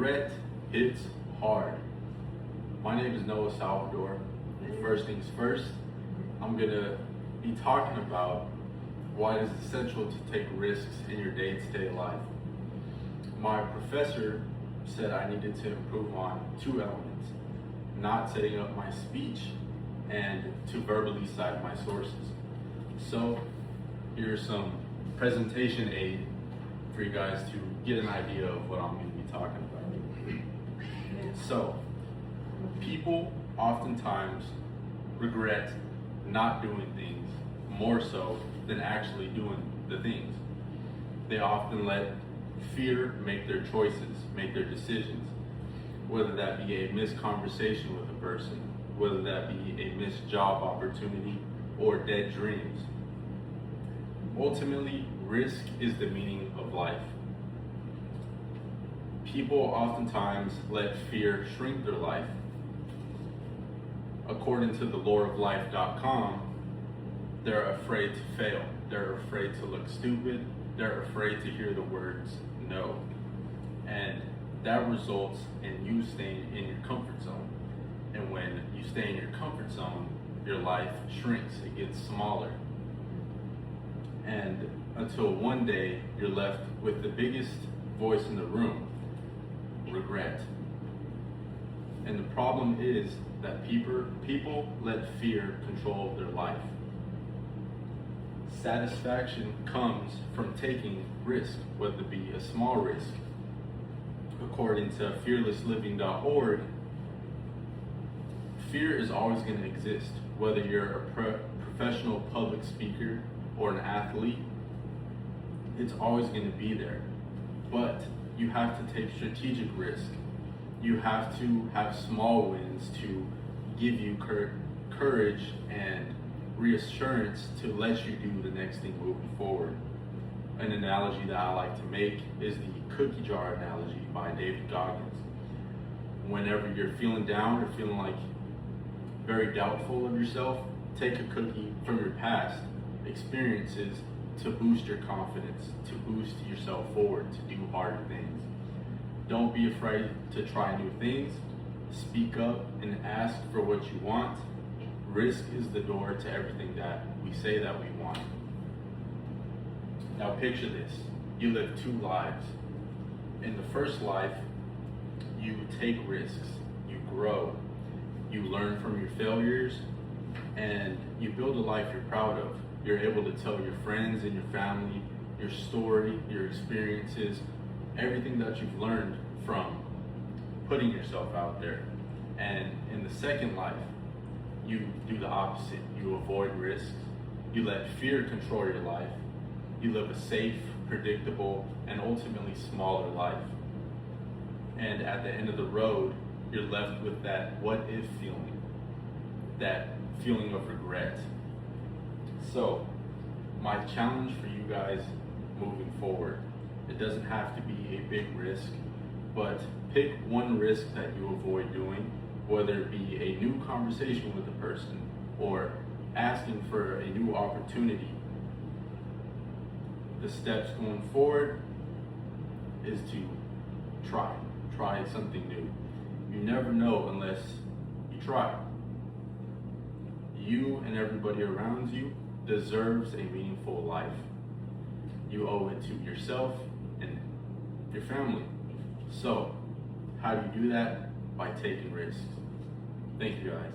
Regret hits hard. My name is Noah Salvador. First things first, I'm gonna be talking about why it is essential to take risks in your day-to-day life. My professor said I needed to improve on two elements: not setting up my speech and to verbally cite my sources. So here's some presentation aid for you guys to get an idea of what I'm going to be talking about. So, people oftentimes regret not doing things more so than actually doing the things. They often let fear make their choices, make their decisions, whether that be a missed conversation with a person, whether that be a missed job opportunity or dead dreams. Ultimately, risk is the meaning of life. People oftentimes let fear shrink their life. According to the loreoflife.com, they're afraid to fail. They're afraid to look stupid. They're afraid to hear the words no. And that results in you staying in your comfort zone. And when you stay in your comfort zone, your life shrinks, it gets smaller. And until one day you're left with the biggest voice in the room, regret. And the problem is that people let fear control their life. Satisfaction comes from taking risk, whether it be a small risk. According to fearlessliving.org, fear is always going to exist, whether you're a professional public speaker or an athlete. It's always going to be there. But you have to take strategic risk. You have to have small wins to give you courage and reassurance to let you do the next thing moving forward. An analogy that I like to make is the cookie jar analogy by David Goggins. Whenever you're feeling down or feeling like very doubtful of yourself, take a cookie from your past experiences to boost your confidence, to boost yourself forward, to do harder things. Don't be afraid to try new things. Speak up and ask for what you want. Risk is the door to everything that we say that we want. Now picture this. You live two lives. In the first life, you take risks, you grow, you learn from your failures, and you build a life you're proud of. You're able to tell your friends and your family your story, your experiences, everything that you've learned from putting yourself out there. And in the second life, you do the opposite. You avoid risks. You let fear control your life. You live a safe, predictable, and ultimately smaller life. And at the end of the road, you're left with that what if feeling, that feeling of regret. So, my challenge for you guys moving forward, it doesn't have to be a big risk, but pick one risk that you avoid doing, whether it be a new conversation with a person or asking for a new opportunity. The steps going forward is to try something new. You never know unless you try. You and everybody around you deserves a meaningful life. You owe it to yourself and your family. So, how do you do that? By taking risks. Thank you guys.